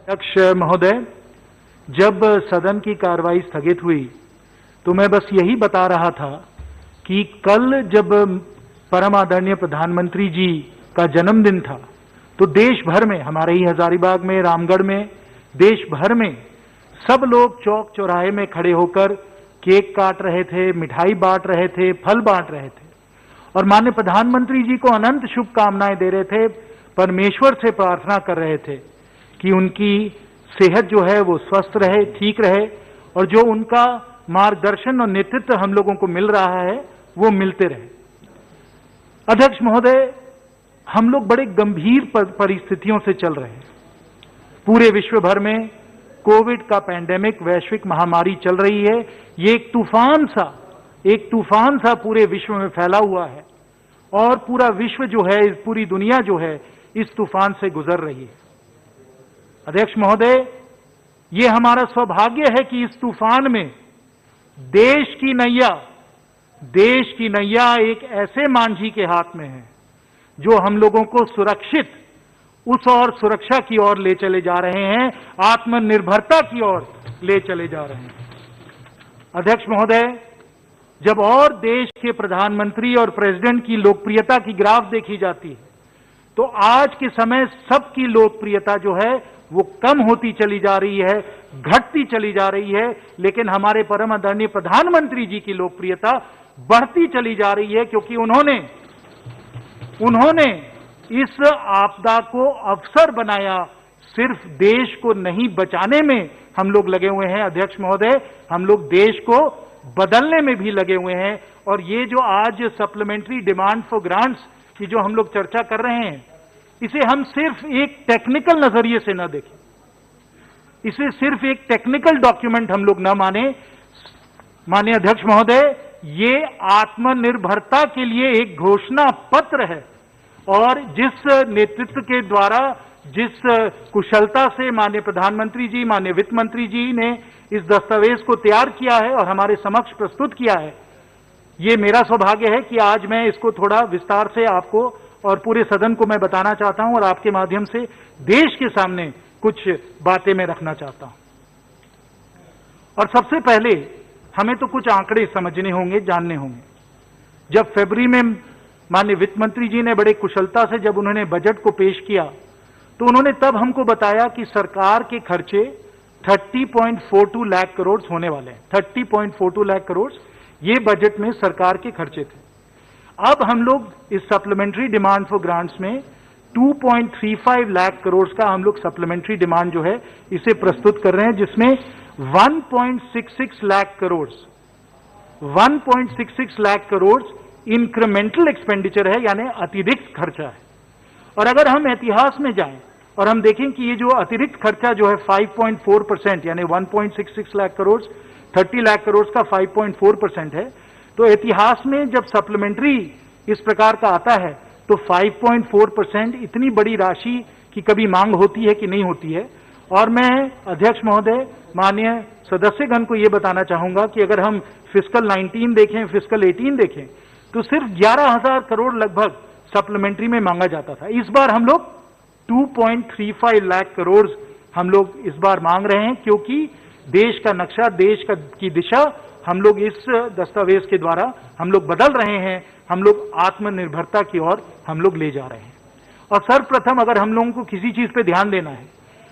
अध्यक्ष महोदय, जब सदन की कार्रवाई स्थगित हुई तो मैं बस यही बता रहा था कि कल जब परम आदरणीय प्रधानमंत्री जी का जन्मदिन था तो देश भर में, हमारे ही हजारीबाग में, रामगढ़ में, देश भर में सब लोग चौक चौराहे में खड़े होकर केक काट रहे थे, मिठाई बांट रहे थे, फल बांट रहे थे और माननीय प्रधानमंत्री जी को अनंत शुभकामनाएं दे रहे थे। परमेश्वर से प्रार्थना कर रहे थे कि उनकी सेहत जो है वो स्वस्थ रहे, ठीक रहे और जो उनका मार्गदर्शन और नेतृत्व हम लोगों को मिल रहा है वो मिलते रहे। अध्यक्ष महोदय, हम लोग बड़े गंभीर परिस्थितियों से चल रहे हैं। पूरे विश्व भर में कोविड का पैंडेमिक, वैश्विक महामारी चल रही है। ये एक तूफान सा पूरे विश्व में फैला हुआ है और पूरा विश्व जो है, पूरी दुनिया जो है इस तूफान से गुजर रही है। अध्यक्ष महोदय, ये हमारा सौभाग्य है कि इस तूफान में देश की नैया एक ऐसे मांझी के हाथ में है जो हम लोगों को सुरक्षित उस और सुरक्षा की ओर ले चले जा रहे हैं, आत्मनिर्भरता की ओर ले चले जा रहे हैं। अध्यक्ष महोदय, जब और देश के प्रधानमंत्री और प्रेसिडेंट की लोकप्रियता की ग्राफ देखी जाती है तो आज के समय सबकी लोकप्रियता जो है वो कम होती चली जा रही है, घटती चली जा रही है, लेकिन हमारे परम आदरणीय प्रधानमंत्री जी की लोकप्रियता बढ़ती चली जा रही है क्योंकि उन्होंने इस आपदा को अवसर बनाया। सिर्फ देश को नहीं बचाने में हम लोग लगे हुए हैं अध्यक्ष महोदय, हम लोग देश को बदलने में भी लगे हुए हैं। और ये जो आज सप्लीमेंट्री डिमांड फॉर ग्रांट्स की जो हम लोग चर्चा कर रहे हैं, इसे हम सिर्फ एक टेक्निकल नजरिए से न देखें, इसे सिर्फ एक टेक्निकल डॉक्यूमेंट हम लोग न माने। माननीय अध्यक्ष महोदय, ये आत्मनिर्भरता के लिए एक घोषणा पत्र है और जिस नेतृत्व के द्वारा, जिस कुशलता से माननीय प्रधानमंत्री जी, माननीय वित्त मंत्री जी ने इस दस्तावेज को तैयार किया है और हमारे समक्ष प्रस्तुत किया है, ये मेरा सौभाग्य है कि आज मैं इसको थोड़ा विस्तार से आपको और पूरे सदन को मैं बताना चाहता हूं और आपके माध्यम से देश के सामने कुछ बातें मैं रखना चाहता हूं। और सबसे पहले हमें तो कुछ आंकड़े समझने होंगे, जानने होंगे। जब फरवरी में माननीय वित्त मंत्री जी ने बड़े कुशलता से जब उन्होंने बजट को पेश किया तो उन्होंने तब हमको बताया कि सरकार के खर्चे 30.42 लाख करोड़ होने वाले हैं। 30.42 लाख करोड़ ये बजट में सरकार के खर्चे थे। अब हम लोग इस सप्लीमेंट्री डिमांड फॉर ग्रांट्स में 2.35 लाख करोड़ का हम लोग सप्लीमेंट्री डिमांड जो है इसे प्रस्तुत कर रहे हैं, जिसमें 1.66 लाख करोड़ इंक्रीमेंटल एक्सपेंडिचर है, यानी अतिरिक्त खर्चा है। और अगर हम इतिहास में जाएं और हम देखें कि ये जो अतिरिक्त खर्चा जो है 5.4% यानी 1.66 लाख करोड़, 30 लाख करोड़ का 5.4% है, तो इतिहास में जब सप्लीमेंट्री इस प्रकार का आता है तो 5.4% इतनी बड़ी राशि की कभी मांग होती है कि नहीं होती है। और मैं अध्यक्ष महोदय, माननीय सदस्यगण को यह बताना चाहूंगा कि अगर हम फिस्कल 19 देखें, फिस्कल 18 देखें तो सिर्फ 11,000 करोड़ लगभग सप्लीमेंट्री में मांगा जाता था। इस बार हम लोग 2.35 लाख करोड़ हम लोग इस बार मांग रहे हैं, क्योंकि देश का नक्शा, की दिशा हम लोग इस दस्तावेज के द्वारा हम लोग बदल रहे हैं, हम लोग आत्मनिर्भरता की ओर हम लोग ले जा रहे हैं। और सर्वप्रथम अगर हम लोगों को किसी चीज पे ध्यान देना है,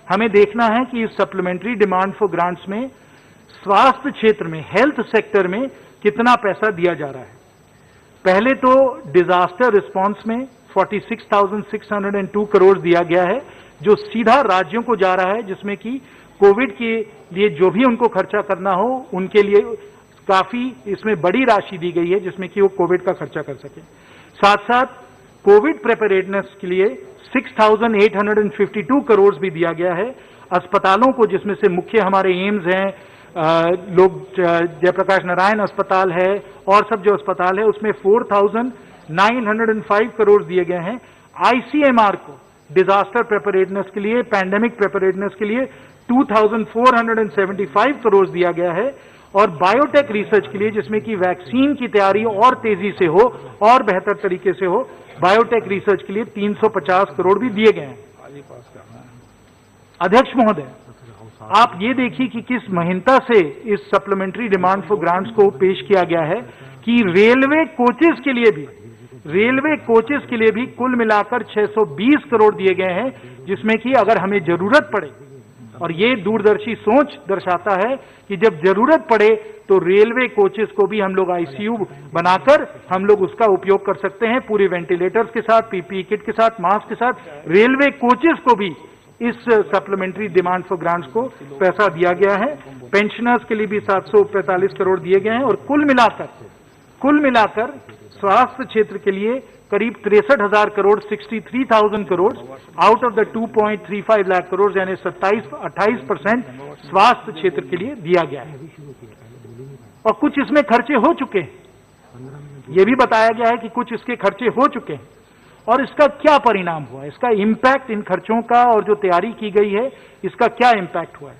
हमें देखना है कि इस सप्लीमेंट्री डिमांड फॉर ग्रांट्स में स्वास्थ्य क्षेत्र में, हेल्थ सेक्टर में कितना पैसा दिया जा रहा है। पहले तो डिजास्टर रिस्पांस में 46,602 करोड़ दिया गया है, जो सीधा राज्यों को जा रहा है, जिसमें कि कोविड के लिए जो भी उनको खर्चा करना हो उनके लिए काफी इसमें बड़ी राशि दी गई है, जिसमें कि वो कोविड का खर्चा कर सके। साथ साथ कोविड प्रिपेयर्डनेस के लिए 6,852 करोड़ भी दिया गया है। अस्पतालों को, जिसमें से मुख्य हमारे एम्स हैं, लोग जयप्रकाश नारायण अस्पताल है और सब जो अस्पताल है, उसमें 4,905 करोड़ दिए गए हैं। आईसीएमआर को डिजास्टर प्रिपेयर्डनेस के लिए, पैंडेमिक प्रिपेयर्डनेस के लिए 2,475 करोड़ दिया गया है। और बायोटेक रिसर्च के लिए, जिसमें कि वैक्सीन की तैयारी और तेजी से हो और बेहतर तरीके से हो, बायोटेक रिसर्च के लिए 350 करोड़ भी दिए गए हैं। अध्यक्ष महोदय, आप ये देखिए कि किस महीनता से इस सप्लीमेंट्री डिमांड फॉर ग्रांट्स को पेश किया गया है कि रेलवे कोचेस के लिए भी कुल मिलाकर 620 करोड़ दिए गए हैं, जिसमें कि अगर हमें जरूरत पड़े, और ये दूरदर्शी सोच दर्शाता है कि जब जरूरत पड़े तो रेलवे कोचेस को भी हम लोग आईसीयू बनाकर हम लोग उसका उपयोग कर सकते हैं, पूरे वेंटिलेटर्स के साथ, पीपीई किट के साथ, मास्क के साथ। रेलवे कोचेस को भी इस सप्लीमेंट्री डिमांड फॉर ग्रांट्स को पैसा दिया गया है। पेंशनर्स के लिए भी 745 करोड़ दिए गए हैं और कुल मिलाकर स्वास्थ्य क्षेत्र के लिए करीब 63,000 crore 63,000 crore out of the 2.35 lakh crore यानी 28% स्वास्थ्य क्षेत्र के लिए दिया गया है। और कुछ इसमें खर्चे हो चुके हैं, यह भी बताया गया है कि कुछ इसके खर्चे हो चुके हैं। और इसका क्या परिणाम हुआ, इसका इंपैक्ट, इन खर्चों का और जो तैयारी की गई है इसका क्या इंपैक्ट हुआ है।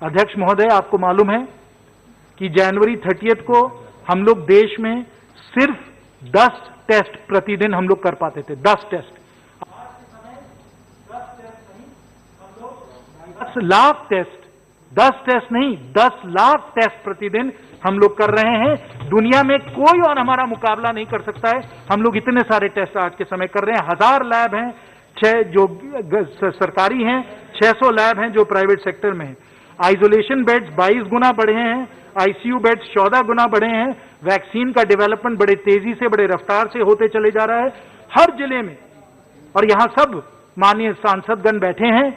अध्यक्ष महोदय, आपको मालूम है कि जनवरी 30 को हम लोग देश में सिर्फ 10 टेस्ट प्रतिदिन हम लोग कर पाते थे, 10 टेस्ट। आज के समय 10 टेस्ट नहीं, हम लोग 10 लाख टेस्ट, 10 टेस्ट नहीं 10 लाख टेस्ट प्रतिदिन हम लोग कर रहे हैं। दुनिया में कोई और हमारा मुकाबला नहीं कर सकता है। हम लोग इतने सारे टेस्ट आज के समय कर रहे हैं। 1000 लैब हैं, 6 जो सरकारी हैं, 600 लैब हैं जो प्राइवेट सेक्टर में हैं। आइसोलेशन बेड्स 22 गुना बढ़े हैं, आईसीयू बेड्स 14 गुना बढ़े हैं। वैक्सीन का डेवलपमेंट बड़े तेजी से, बड़े रफ्तार से होते चले जा रहा है हर जिले में। और यहां सब माननीय सांसदगण बैठे हैं,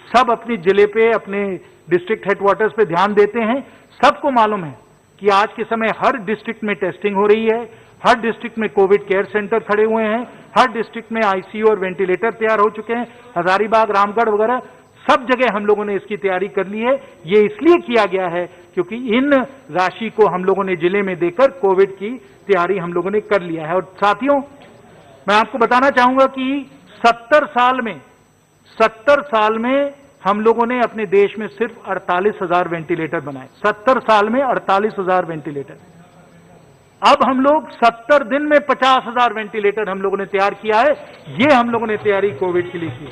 सब अपने जिले पे, अपने डिस्ट्रिक्ट हेडक्वार्टर्स पे ध्यान देते हैं। सबको मालूम है कि आज के समय हर डिस्ट्रिक्ट में टेस्टिंग हो रही है, हर डिस्ट्रिक्ट में कोविड केयर सेंटर खड़े हुए हैं, हर डिस्ट्रिक्ट में आईसीयू और वेंटिलेटर तैयार हो चुके हैं। हजारीबाग, रामगढ़ वगैरह सब जगह हम लोगों ने इसकी तैयारी कर ली है। ये इसलिए किया गया है क्योंकि इन राशि को हम लोगों ने जिले में देकर कोविड की तैयारी हम लोगों ने कर लिया है। और साथियों, मैं आपको बताना चाहूंगा कि 70 साल में हम लोगों ने अपने देश में सिर्फ 48,000 वेंटिलेटर बनाए। 70 साल में 48,000 वेंटिलेटर। अब हम लोग 70 दिन में 50,000 वेंटिलेटर हम लोगों ने तैयार किया है। ये हम लोगों ने तैयारी कोविड के लिए की।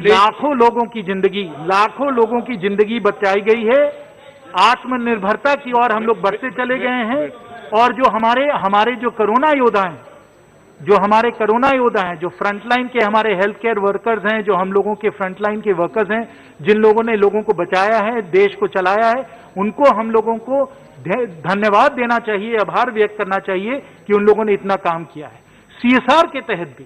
लाखों लोगों की जिंदगी बचाई गई है। आत्मनिर्भरता की ओर हम लोग बढ़ते चले गए हैं। और जो हमारे जो कोरोना योद्धा हैं, जो फ्रंटलाइन के हमारे हेल्थ केयर वर्कर्स हैं, जो हम लोगों के फ्रंटलाइन के वर्कर्स हैं, जिन लोगों ने लोगों को बचाया है, देश को चलाया है, उनको हम लोगों को धन्यवाद देना चाहिए, आभार व्यक्त करना चाहिए कि उन लोगों ने इतना काम किया है। सीएसआर के तहत भी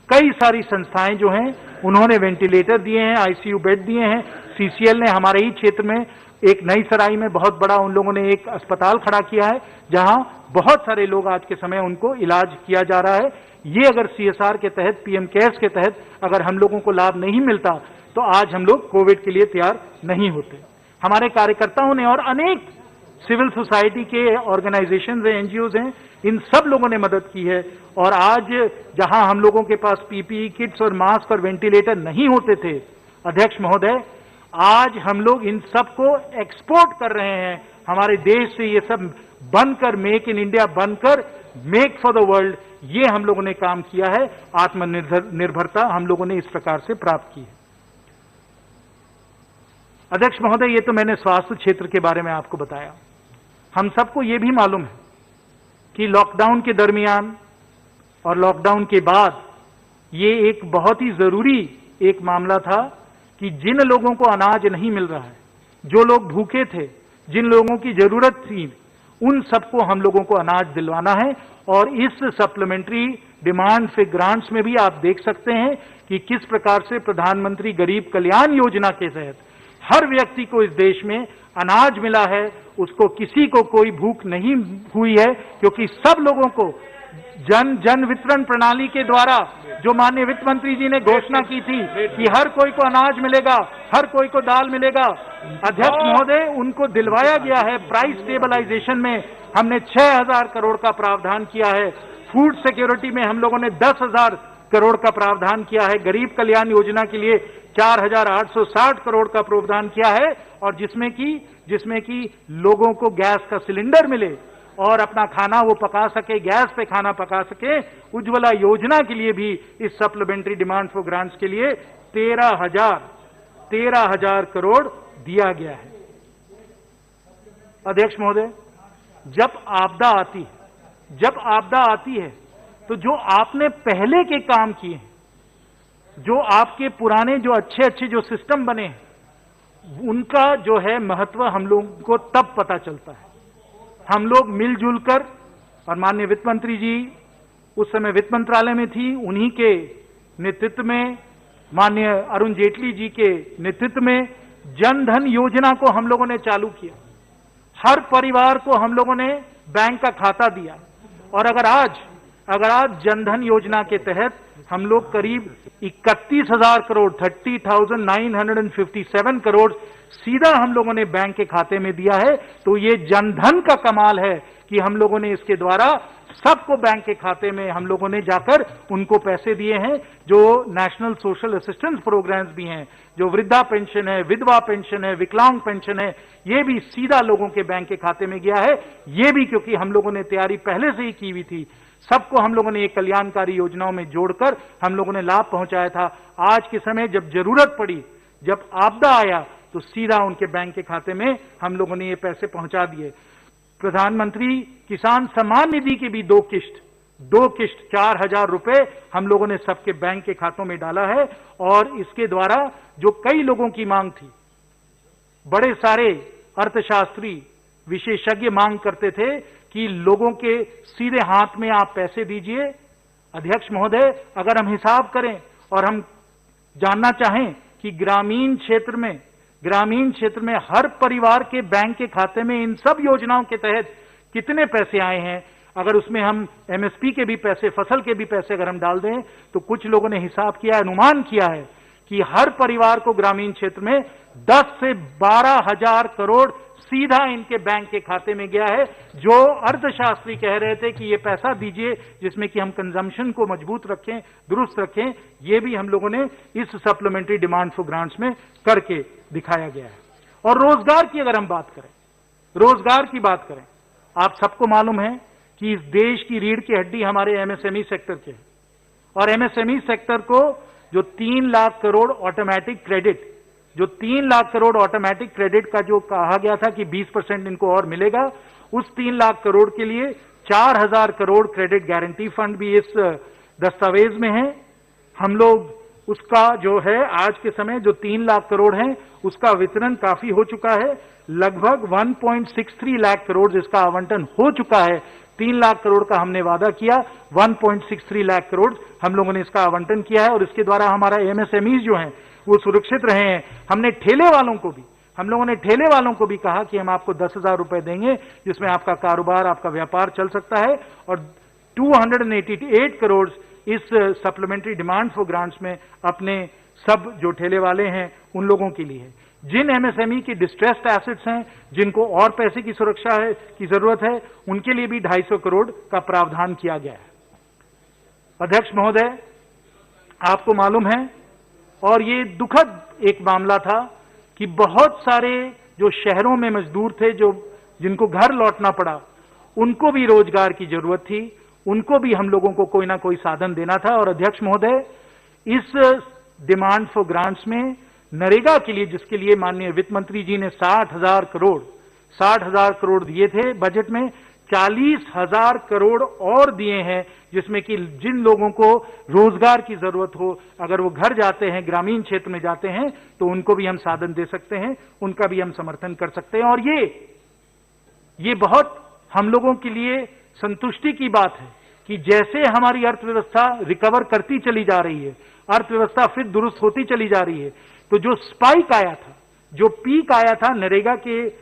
कई सारी संस्थाएं जो हैं उन्होंने वेंटिलेटर दिए हैं, आईसीयू बेड दिए हैं। सीसीएल ने हमारे ही क्षेत्र में एक नई सराई में बहुत बड़ा उन लोगों ने एक अस्पताल खड़ा किया है, जहां बहुत सारे लोग आज के समय उनको इलाज किया जा रहा है। ये अगर सीएसआर के तहत, पीएम केयर्स के तहत अगर हम लोगों को लाभ नहीं मिलता तो आज हम लोग कोविड के लिए तैयार नहीं होते। हमारे कार्यकर्ताओं ने और अनेक सिविल सोसाइटी के ऑर्गेनाइजेशन हैं, एनजीओ हैं, इन सब लोगों ने मदद की है। और आज जहां हम लोगों के पास पीपीई किट्स और मास्क और वेंटिलेटर नहीं होते थे, अध्यक्ष महोदय, आज हम लोग इन सब को एक्सपोर्ट कर रहे हैं। हमारे देश से ये सब बनकर, मेक इन इंडिया बनकर मेक फॉर द वर्ल्ड, ये हम लोगों ने काम किया है। आत्मनिर्भरता हम लोगों ने इस प्रकार से प्राप्त की है। अध्यक्ष महोदय, ये तो मैंने स्वास्थ्य क्षेत्र के बारे में आपको बताया। हम सबको ये भी मालूम है कि लॉकडाउन के दरमियान और लॉकडाउन के बाद ये एक बहुत ही जरूरी एक मामला था कि जिन लोगों को अनाज नहीं मिल रहा है, जो लोग भूखे थे, जिन लोगों की जरूरत थी, उन सबको हम लोगों को अनाज दिलवाना है। और इस सप्लीमेंट्री डिमांड फॉर ग्रांट्स में भी आप देख सकते हैं कि किस प्रकार से प्रधानमंत्री गरीब कल्याण योजना के तहत हर व्यक्ति को इस देश में अनाज मिला है। उसको किसी को कोई भूख नहीं हुई है, क्योंकि सब लोगों को जन वितरण प्रणाली के द्वारा, जो माननीय वित्त मंत्री जी ने घोषणा की थी कि हर कोई को अनाज मिलेगा, हर कोई को दाल मिलेगा, अध्यक्ष महोदय, उनको दिलवाया गया है। प्राइस स्टेबलाइजेशन में हमने 6,000 करोड़ का प्रावधान किया है। फूड सिक्योरिटी में हम लोगों ने 10,000 करोड़ का प्रावधान किया है। गरीब कल्याण योजना के लिए 4,860 करोड़ का प्रावधान किया है। और जिसमें कि लोगों को गैस का सिलेंडर मिले, और अपना खाना वो पका सके, गैस पे खाना पका सके। उज्ज्वला योजना के लिए भी इस सप्लीमेंट्री डिमांड फॉर ग्रांट्स के लिए 13,000 करोड़ दिया गया है। अध्यक्ष महोदय, जब आपदा आती है तो जो आपने पहले के काम किए हैं, जो आपके पुराने जो अच्छे जो सिस्टम बने हैं, उनका जो है महत्व हम लोगों को तब पता चलता है। हम लोग मिलजुल कर, और माननीय वित्त मंत्री जी उस समय वित्त मंत्रालय में थी, उन्हीं के नेतृत्व में, माननीय अरुण जेटली जी के नेतृत्व में जन धन योजना को हम लोगों ने चालू किया। हर परिवार को हम लोगों ने बैंक का खाता दिया। और अगर आज जनधन योजना के तहत हम लोग करीब 31,000 करोड़ 30,957 करोड़ सीधा हम लोगों ने बैंक के खाते में दिया है, तो ये जनधन का कमाल है कि हम लोगों ने इसके द्वारा सबको बैंक के खाते में हम लोगों ने जाकर उनको पैसे दिए हैं। जो नेशनल सोशल असिस्टेंस प्रोग्राम्स भी हैं, जो वृद्धा पेंशन है, विधवा पेंशन है, विकलांग पेंशन है, ये भी सीधा लोगों के बैंक के खाते में गया है। ये भी क्योंकि हम लोगों ने तैयारी पहले से ही की हुई थी। सबको हम लोगों ने एक कल्याणकारी योजनाओं में जोड़कर हम लोगों ने लाभ पहुंचाया था। आज के समय जब जरूरत पड़ी, जब आपदा आया, तो सीधा उनके बैंक के खाते में हम लोगों ने ये पैसे पहुंचा दिए। प्रधानमंत्री किसान सम्मान निधि की भी दो किश्त 4,000 रुपए हम लोगों ने सबके बैंक के खातों में डाला है। और इसके द्वारा जो कई लोगों की मांग थी, बड़े सारे अर्थशास्त्री विशेषज्ञ मांग करते थे कि लोगों के सीधे हाथ में आप पैसे दीजिए। अध्यक्ष महोदय, अगर हम हिसाब करें और हम जानना चाहें कि ग्रामीण क्षेत्र में हर परिवार के बैंक के खाते में इन सब योजनाओं के तहत कितने पैसे आए हैं, अगर उसमें हम एमएसपी के भी पैसे, फसल के भी पैसे अगर हम डाल दें, तो कुछ लोगों ने हिसाब किया, अनुमान किया है कि हर परिवार को ग्रामीण क्षेत्र में 10 से 12,000 करोड़ सीधा इनके बैंक के खाते में गया है। जो अर्थशास्त्री कह रहे थे कि ये पैसा दीजिए जिसमें कि हम कंजम्पशन को मजबूत रखें, दुरुस्त रखें, ये भी हम लोगों ने इस सप्लीमेंट्री डिमांड फॉर ग्रांट्स में करके दिखाया गया है। और रोजगार की अगर हम बात करें, आप सबको मालूम है कि इस देश की रीढ़ की हड्डी हमारे एमएसएमई सेक्टर के है। और एमएसएमई सेक्टर को जो 3 लाख करोड़ ऑटोमेटिक क्रेडिट का जो कहा गया था कि 20% इनको और मिलेगा, उस 3 लाख करोड़ के लिए 4,000 करोड़ क्रेडिट गारंटी फंड भी इस दस्तावेज में है। हम लोग उसका जो है आज के समय जो 3 लाख करोड़ है उसका वितरण काफी हो चुका है। लगभग 1.63 लाख करोड़ इसका आवंटन हो चुका है। 3 लाख करोड़ का हमने वादा किया, 1.63 लाख करोड़ हम लोगों ने इसका आवंटन किया है। और इसके द्वारा हमारा एमएसएमई जो है वो सुरक्षित रहे हैं। हम लोगों ने ठेले वालों को भी कहा कि हम आपको 10,000 रुपए देंगे जिसमें आपका कारोबार, आपका व्यापार चल सकता है। और 288 करोड़ इस सप्लीमेंट्री डिमांड फॉर ग्रांट्स में अपने सब जो ठेले वाले हैं उन लोगों के लिए है। जिन एमएसएमई की डिस्ट्रेस्ड एसेट्स हैं, जिनको और पैसे की सुरक्षा की जरूरत है, उनके लिए भी 250 करोड़ का प्रावधान किया गया है। अध्यक्ष महोदय, आपको मालूम है, और ये दुखद एक मामला था कि बहुत सारे जो शहरों में मजदूर थे, जिनको घर लौटना पड़ा, उनको भी रोजगार की जरूरत थी, उनको भी हम लोगों को कोई ना कोई साधन देना था। और अध्यक्ष महोदय, इस डिमांड फॉर ग्रांट्स में नरेगा के लिए, जिसके लिए माननीय वित्त मंत्री जी ने 60,000 करोड़ दिए थे बजट में, 40,000 करोड़ और दिए हैं, जिसमें कि जिन लोगों को रोजगार की जरूरत हो, अगर वो घर जाते हैं, ग्रामीण क्षेत्र में जाते हैं, तो उनको भी हम साधन दे सकते हैं, उनका भी हम समर्थन कर सकते हैं। और ये बहुत हम लोगों के लिए संतुष्टि की बात है कि जैसे हमारी अर्थव्यवस्था रिकवर करती चली जा रही है, अर्थव्यवस्था फिर दुरुस्त होती चली जा रही है, तो जो स्पाइक आया था, जो पीक आया था नरेगा के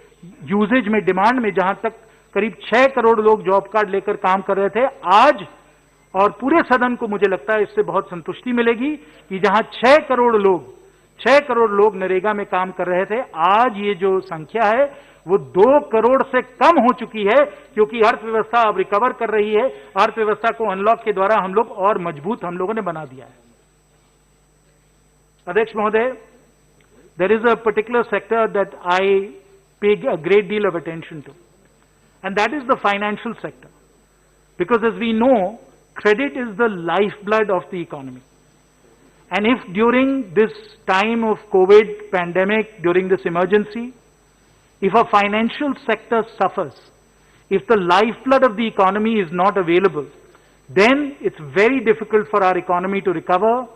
यूजेज में, डिमांड में, जहां तक करीब 6 करोड़ लोग जॉब कार्ड लेकर काम कर रहे थे, आज, और पूरे सदन को मुझे लगता है इससे बहुत संतुष्टि मिलेगी कि जहां 6 करोड़ लोग नरेगा में काम कर रहे थे, आज ये जो संख्या है वो 2 करोड़ से कम हो चुकी है, क्योंकि अर्थव्यवस्था अब रिकवर कर रही है। अर्थव्यवस्था को अनलॉक के द्वारा हम लोग और मजबूत हम लोगों ने बना दिया है। अध्यक्ष महोदय, there is a particular sector that I pay a great deal of attention to. and that is the financial sector. Because as we know, credit is the lifeblood of the economy. And if during this time of COVID pandemic, during this emergency, if a financial sector suffers, if the lifeblood of the economy is not available, then it's very difficult for our economy to recover,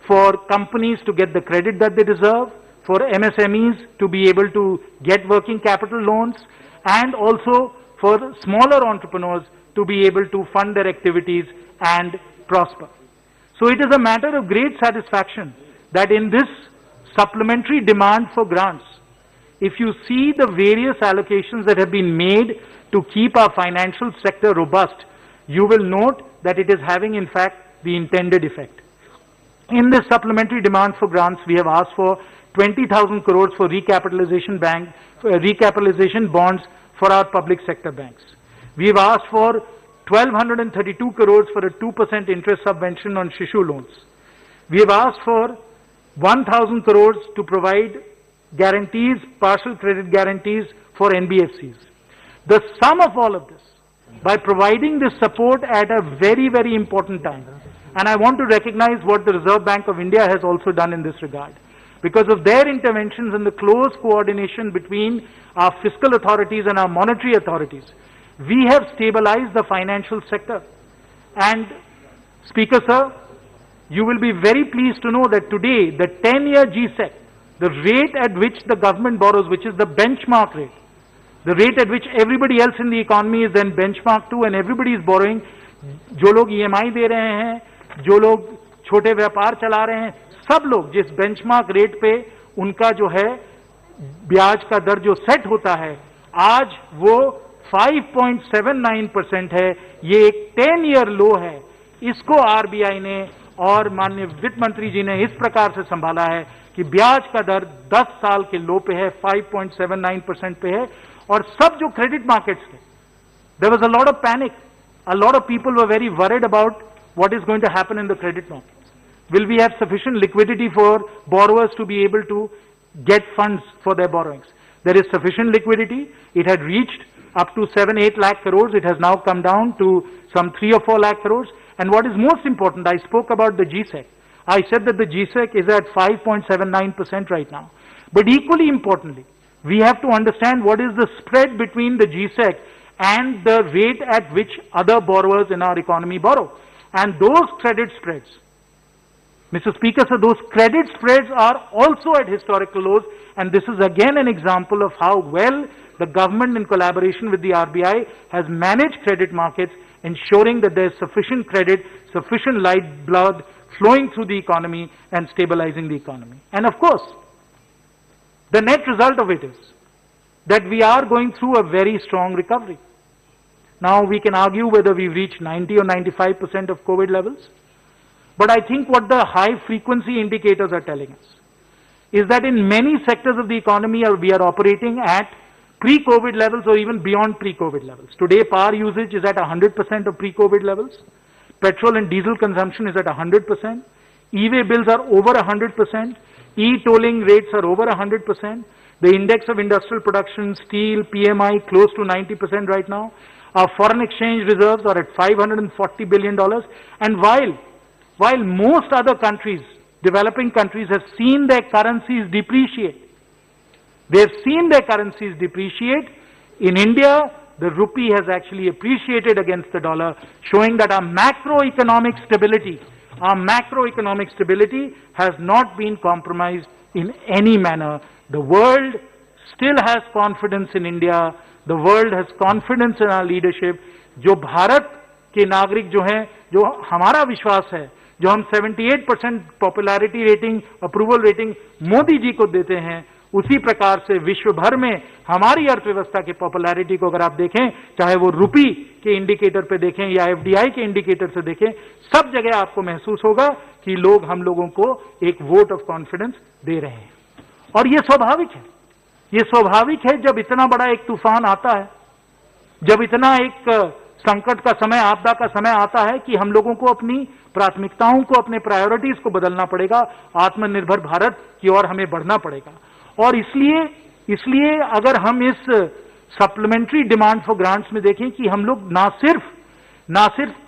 for companies to get the credit that they deserve, for MSMEs to be able to get working capital loans, and also for smaller entrepreneurs to be able to fund their activities and prosper. So it is a matter of great satisfaction that in this supplementary demand for grants, if you see the various allocations that have been made to keep our financial sector robust, you will note that it is having in fact the intended effect. In this supplementary demand for grants, we have asked for 20,000 crores for recapitalization bonds for our public sector banks. We have asked for 1,232 crores for a 2% interest subvention on Shishu loans. We have asked for 1,000 crores to provide guarantees, partial credit guarantees for NBFCs. The sum of all of this, by providing this support at a very, very important time, and I want to recognize what the Reserve Bank of India has also done in this regard. Because of their interventions and the close coordination between our fiscal authorities and our monetary authorities, we have stabilized the financial sector. And Speaker Sir, you will be very pleased to know that today the 10-year GSEC, the rate at which the government borrows, which is the benchmark rate, the rate at which everybody else in the economy is then benchmarked to, and everybody is borrowing, जो लोग EMI दे रहे हैं, जो लोग छोटे व्यापार चला रहे हैं, सब लोग जिस बेंचमार्क रेट पे उनका जो है ब्याज का दर जो सेट होता है, आज वो 5.79% है। ये एक 10-year लो है। इसको आरबीआई ने और माननीय वित्त मंत्री जी ने इस प्रकार से संभाला है कि ब्याज का दर 10 साल के लो पे है, 5.79% पे है। और सब जो क्रेडिट मार्केट्स थे, there was a lot of panic. A lot of people were very worried about what is going to happen in the credit markets. Will we have sufficient liquidity for borrowers to be able to get funds for their borrowings? There is sufficient liquidity. It had reached up to 7-8 lakh crores. It has now come down to some 3 or 4 lakh crores. And what is most important, I spoke about the GSEC. I said that the GSEC is at 5.79% right now. But equally importantly, we have to understand what is the spread between the GSEC and the rate at which other borrowers in our economy borrow. And those credit spreads, Mr. Speaker, so those credit spreads are also at historical lows, and this is again an example of how well the government in collaboration with the RBI has managed credit markets, ensuring that there is sufficient credit, sufficient lifeblood flowing through the economy and stabilizing the economy. And of course, the net result of it is that we are going through a very strong recovery. Now we can argue whether we've reached 90 or 95% of COVID levels. But I think what the high frequency indicators are telling us is that in many sectors of the economy we are operating at pre-COVID levels or even beyond pre-COVID levels. Today power usage is at 100% of pre-COVID levels. Petrol and diesel consumption is at 100%. E-way bills are over 100%. E-tolling rates are over 100%. The index of industrial production, steel, PMI close to 90% right now. Our foreign exchange reserves are at $540 billion. And while most other countries, developing countries, have seen their currencies depreciate, they've seen their currencies depreciate, in India, the rupee has actually appreciated against the dollar, showing that our macroeconomic stability has not been compromised in any manner. The world still has confidence in India. The world has confidence in our leadership. जो भारत के नागरिक जो हैं, जो हमारा विश्वास है, जो हम 78% popularity rating, approval rating Modi ji को देते हैं, उसी प्रकार से विश्व भर में हमारी अर्थव्यवस्था की पॉपुलैरिटी को अगर आप देखें, चाहे वो रुपी के इंडिकेटर पे देखें या एफडीआई के इंडिकेटर से देखें, सब जगह आपको महसूस होगा कि लोग हम लोगों को एक वोट ऑफ कॉन्फिडेंस दे रहे हैं। और ये स्वाभाविक है, ये स्वाभाविक है। जब इतना बड़ा एक तूफान आता है, जब इतना एक संकट का समय, आपदा का समय आता है कि हम लोगों को अपनी प्राथमिकताओं को, अपने प्रायोरिटीज को बदलना पड़ेगा, आत्मनिर्भर भारत की ओर हमें बढ़ना पड़ेगा। और इसलिए अगर हम इस सप्लीमेंट्री डिमांड फॉर ग्रांट्स में देखें कि हम लोग ना सिर्फ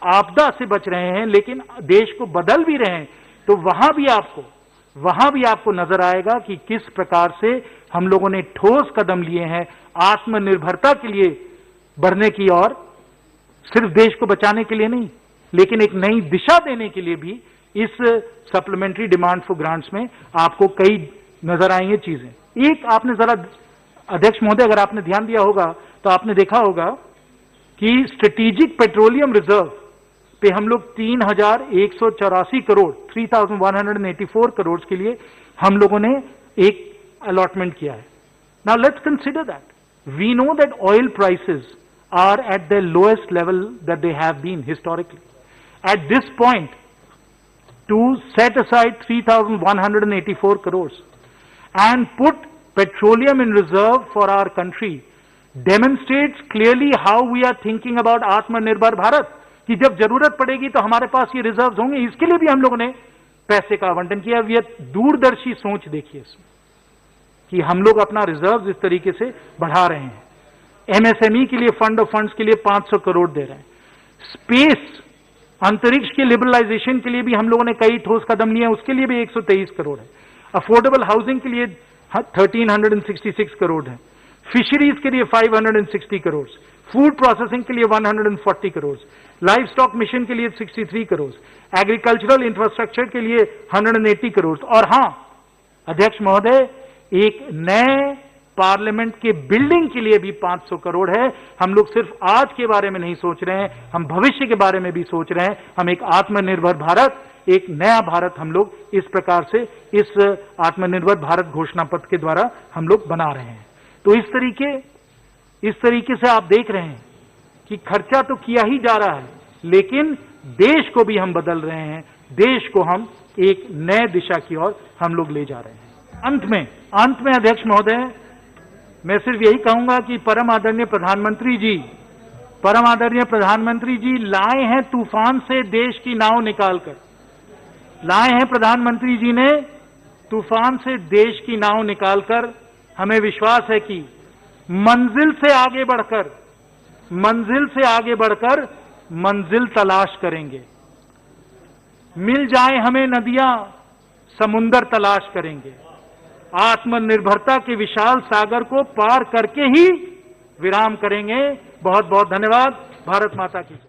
आपदा से बच रहे हैं लेकिन देश को बदल भी रहे हैं। तो वहां भी आपको नजर आएगा कि किस प्रकार से हम लोगों ने ठोस कदम लिए हैं आत्मनिर्भरता के लिए बढ़ने की ओर, सिर्फ देश को बचाने के लिए नहीं लेकिन एक नई दिशा देने के लिए भी इस सप्लीमेंट्री डिमांड फॉर ग्रांट्स में आपको कई नजर आएंगे चीजें। एक आपने जरा अध्यक्ष महोदय, अगर आपने ध्यान दिया होगा तो आपने देखा होगा कि स्ट्रेटेजिक पेट्रोलियम रिजर्व पे हम लोग 3,184 करोड़ 3,184 करोड़ के लिए हम लोगों ने एक अलॉटमेंट किया है। Now let's consider that we know that oil prices are at the lowest level that they have been historically. At this point, to set aside 3,184 crores and put petroleum in reserve for our country demonstrates clearly how we are thinking about Atmanirbhar Bharat, कि जब जरूरत पड़ेगी तो हमारे पास ये reserves होंगे। इसके लिए भी हम लोगों ने पैसे का आवंटन किया। ये दूरदर्शी सोच देखिए इसमें कि हम लोग अपना रिजर्व्स इस तरीके से बढ़ा रहे हैं। एमएसएमई के लिए फंड ऑफ फंड्स के लिए 500 करोड़ दे रहे हैं। स्पेस अंतरिक्ष के लिबरलाइजेशन के लिए भी हम लोगों ने कई ठोस कदम लिए हैं, उसके लिए भी 123 करोड़ है। अफोर्डेबल हाउसिंग के लिए 1366 करोड़ है। फिशरीज के लिए 560 करोड़, फूड प्रोसेसिंग के लिए 140 करोड़, लाइव स्टॉक मिशन के लिए 63 करोड़, एग्रीकल्चरल इंफ्रास्ट्रक्चर के लिए 180 करोड़। और हां अध्यक्ष महोदय, एक नए पार्लियामेंट के बिल्डिंग के लिए भी 500 करोड़ है। हम लोग सिर्फ आज के बारे में नहीं सोच रहे हैं, हम भविष्य के बारे में भी सोच रहे हैं। हम एक आत्मनिर्भर भारत, एक नया भारत हम लोग इस प्रकार से इस आत्मनिर्भर भारत घोषणा पत्र के द्वारा हम लोग बना रहे हैं। तो इस तरीके से आप देख रहे हैं कि खर्चा तो किया ही जा रहा है लेकिन देश को भी हम बदल रहे हैं, देश को हम एक नए दिशा की ओर हम लोग ले जा रहे हैं। अंत में अध्यक्ष महोदय, मैं सिर्फ यही कहूंगा कि परम आदरणीय प्रधानमंत्री जी लाए हैं तूफान से देश की नाव निकालकर, लाए हैं प्रधानमंत्री जी ने तूफान से देश की नाव निकालकर। हमें विश्वास है कि मंजिल से आगे बढ़कर मंजिल तलाश करेंगे। मिल जाए हमें नदियां, समुंदर तलाश करेंगे। आत्मनिर्भरता के विशाल सागर को पार करके ही विराम करेंगे। बहुत बहुत धन्यवाद। भारत माता की जय।